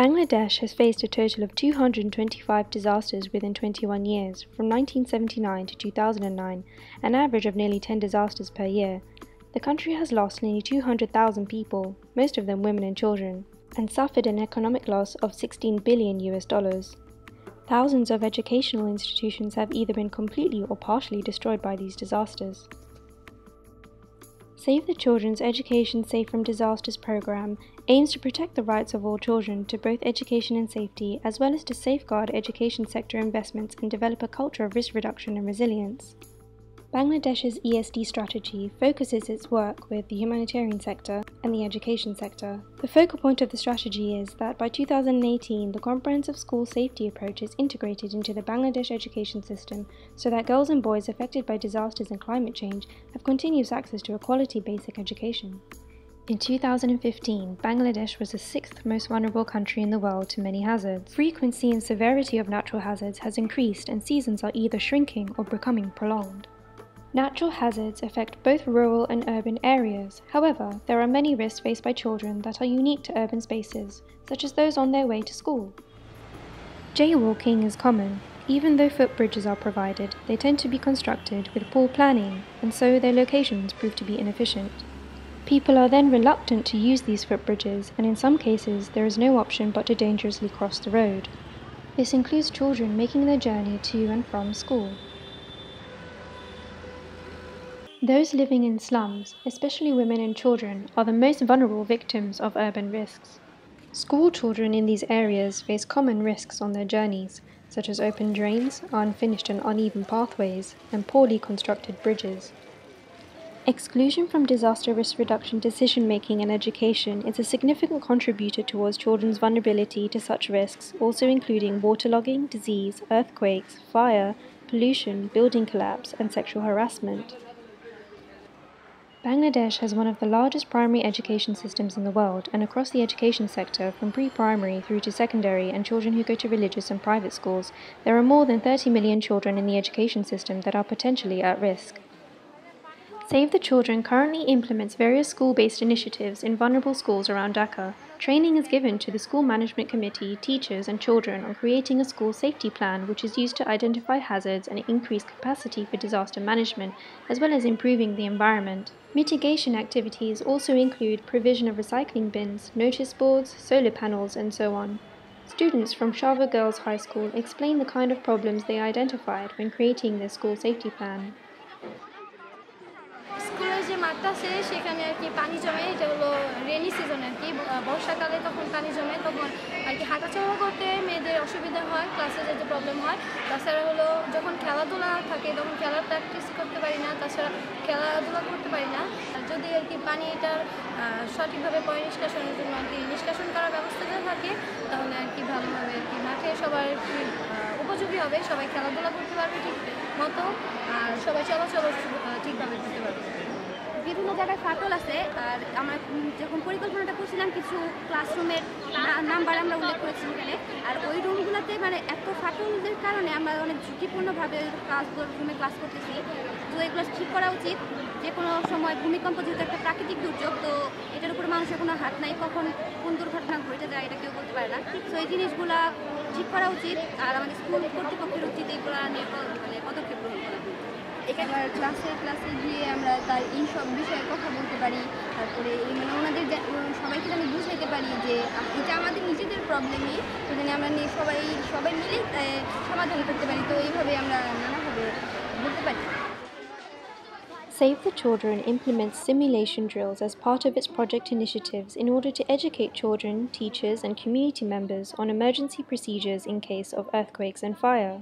Bangladesh has faced a total of 225 disasters within 21 years, from 1979 to 2009, an average of nearly 10 disasters per year. The country has lost nearly 200,000 people, most of them women and children, and suffered an economic loss of $16 billion. Thousands of educational institutions have either been completely or partially destroyed by these disasters. Save the Children's Education Safe from Disasters program aims to protect the rights of all children to both education and safety, as well as to safeguard education sector investments and develop a culture of risk reduction and resilience. Bangladesh's Esd Strategy focuses its work with the humanitarian sector and the education sector. The focal point of the strategy is that by 2018, the comprehensive school safety approach is integrated into the Bangladesh education system so that girls and boys affected by disasters and climate change have continuous access to a quality basic education. In 2015, Bangladesh was the 6th most vulnerable country in the world to many hazards. Frequency and severity of natural hazards has increased and seasons are either shrinking or becoming prolonged. Natural hazards affect both rural and urban areas. However, there are many risks faced by children that are unique to urban spaces, such as those on their way to school. Jaywalking is common. Even though footbridges are provided, they tend to be constructed with poor planning, and so their locations prove to be inefficient. People are then reluctant to use these footbridges, and in some cases there is no option but to dangerously cross the road. This includes children making their journey to and from school. Those living in slums, especially women and children, are the most vulnerable victims of urban risks. School children in these areas face common risks on their journeys, such as open drains, unfinished and uneven pathways, and poorly constructed bridges. Exclusion from disaster risk reduction decision-making and education is a significant contributor towards children's vulnerability to such risks, also including waterlogging, disease, earthquakes, fire, pollution, building collapse, and sexual harassment. Bangladesh has one of the largest primary education systems in the world, and across the education sector, from pre-primary through to secondary and children who go to religious and private schools, there are more than 30 million children in the education system that are potentially at risk. Save the Children currently implements various school-based initiatives in vulnerable schools around Dhaka. Training is given to the school management committee, teachers and children on creating a school safety plan which is used to identify hazards and increase capacity for disaster management, as well as improving the environment. Mitigation activities also include provision of recycling bins, notice boards, solar panels and so on. Students from Shava Girls High School explain the kind of problems they identified when creating their school safety plan. যে মাঠটা আছে সেখানে আর কি পানি জমে, এটা হলো rainy season আর কি, বর্ষাকালে তখন পানি জমে, তখন আর কি হাঁটাচলা করতে মেয়েদের অসুবিধা হয়, ক্লাসে যেতে প্রবলেম হয়। তাছাড়া হলো যখন খেলাধুলা থাকে তখন খেলার প্র্যাকটিস করতে পারি না, তাছাড়া খেলাধুলা করতে পারি না। যদি আর কি পানিটার সঠিকভাবে পরিষ্কারের জন্য আর কি নিষ্কাশন করার ব্যবস্থাটা থাকে তাহলে আর কি ভালোভাবে আর কি মাঠে সবার উপযোগী হবে, সবাই খেলাধুলা করতে পারবে ঠিক মতো, আর সবাই চলাচল ঠিকভাবে করতে পারবে। বিভিন্ন জায়গায় ফাটল আছে, আর আমরা যখন পরিকল্পনাটা করছিলাম কিছু ক্লাসরুমের নাম্বার আমরা উল্লেখ করেছি এখানে, আর ওই রুমগুলোতে মানে এত ফাটলের কারণে আমরা অনেক ঝুঁকিপূর্ণভাবে রুমে ক্লাস করতেছি। তো এগুলো ঠিক করা উচিত। যে কোনো সময় ভূমিকম্প যেহেতু একটা প্রাকৃতিক দুর্যোগ, তো এটার উপরে মানুষের কোনো হাত নাই, কখন কোন দুর্ঘটনা ঘটে যায় এটা কেউ বলতে পারে না। তো এই জিনিসগুলো ঠিক করা উচিত, আর আমাদের স্কুল কর্তৃপক্ষের উচিত এইগুলো নিয়ে মানে পদক্ষেপ গ্রহণ করা। এখানে ক্লাসে গিয়ে আমরা তার এই সব বিষয়ে কথা বলতে পারি, তারপরে মানে ওনাদের সবাইকে যেন বুঝাইতে পারি যে এটা আমাদের নিজেদের প্রবলেমই, সেখানে আমরা সবাই মিলে সমাধান করতে পারি। তো এইভাবে আমরা নানাভাবে বলতে পারি। Save the Children implements simulation drills as part of its project initiatives in order to educate children, teachers and community members on emergency procedures in case of earthquakes and fire.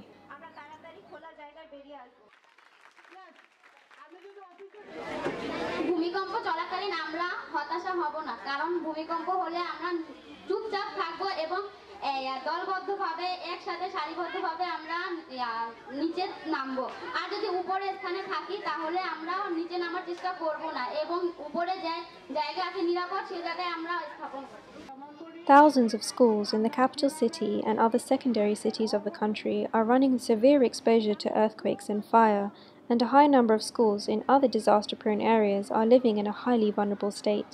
ভূমিকম্প চলাকালীন আমরা হতাশা হব না, কারণ ভূমিকম্প হলে আমরা চুপচাপ থাকবো এবং দলবদ্ধভাবে একসাথে সারিবদ্ধভাবে আমরা নিচে নামবো। আর যদি উপরে স্থানে থাকি তাহলে আমরা নিচে নামার চেষ্টা করব না এবং উপরে যে জায়গা আছে নিরাপদ সেই জায়গায় আমরা স্থাপন করব। Thousands of schools in the capital city and other secondary cities of the country are running severe exposure to earthquakes and fire, and a high number of schools in other disaster-prone areas are living in a highly vulnerable state.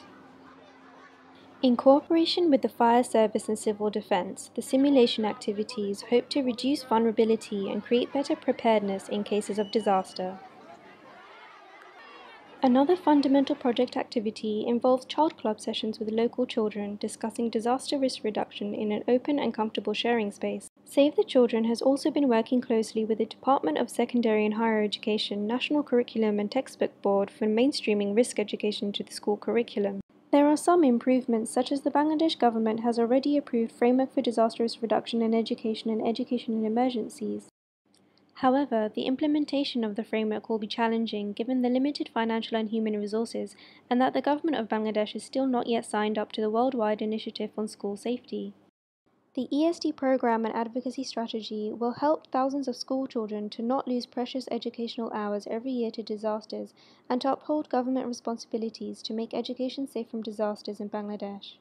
In cooperation with the fire service and civil defense, the simulation activities hope to reduce vulnerability and create better preparedness in cases of disaster. Another fundamental project activity involves child club sessions with local children discussing disaster risk reduction in an open and comfortable sharing space. Save the Children has also been working closely with the Department of Secondary and Higher Education National Curriculum and Textbook Board for mainstreaming risk education to the school curriculum. There are some improvements, such as the Bangladesh government has already approved Framework for Disaster Risk Reduction in Education and Education in Emergencies. However, the implementation of the framework will be challenging given the limited financial and human resources, and that the government of Bangladesh is still not yet signed up to the worldwide initiative on school safety. The Esd program and advocacy strategy will help thousands of school children to not lose precious educational hours every year to disasters and to uphold government responsibilities to make education safe from disasters in Bangladesh.